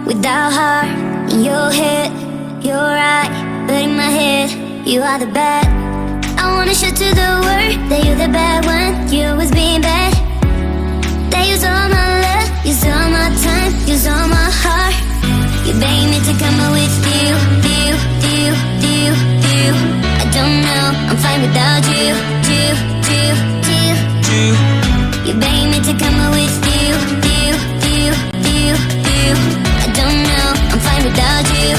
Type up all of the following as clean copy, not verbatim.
without heart. In your head, you're right, but in my head, you are the bad. I wanna show to the world that you're the bad one. You always being bad. That use all my love, use all my time, use all my heart. You beg me to come out with you. I don't know, I'm fine without you. You beg me to come out with you. I don't know, I'm fine without you.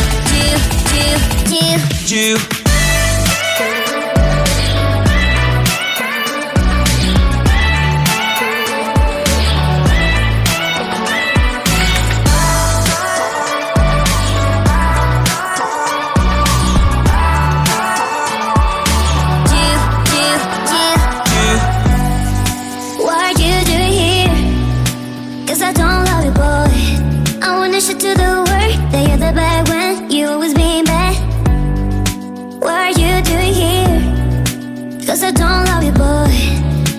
To the world that you're the bad one. You always being bad. What are you doing here? Cause I don't love you, boy.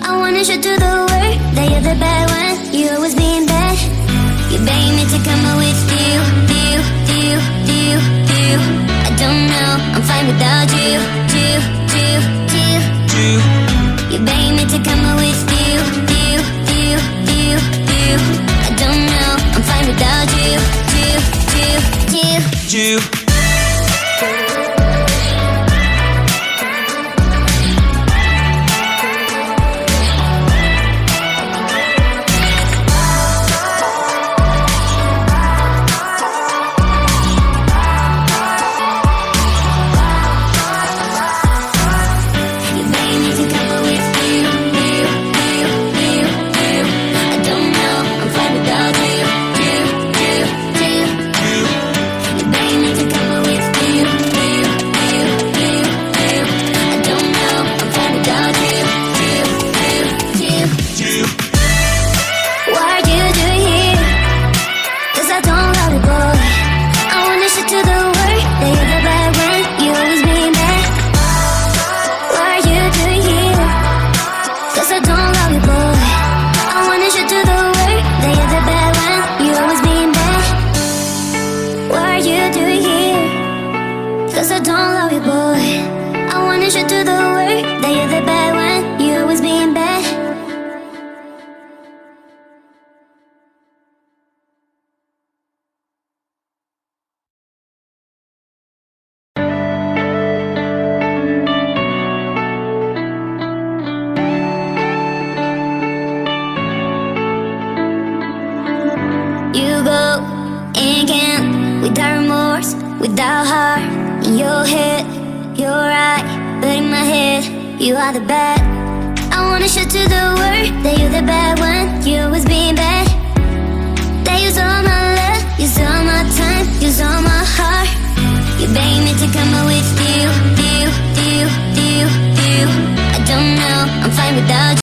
I wanna show to the world that you're the bad one. You always being bad. You beg me to come out with you. I don't know, I'm fine without you. You beg me to come out with you. I don't know, I'm fine without you. Without remorse, without heart. In your head, you're right, but in my head, you are the bad. I wanna show to the world that you're the bad one. You always being bad. That use all my love, use all my time, use all my heart. You beg me to come out with you. I don't know, I'm fine without you.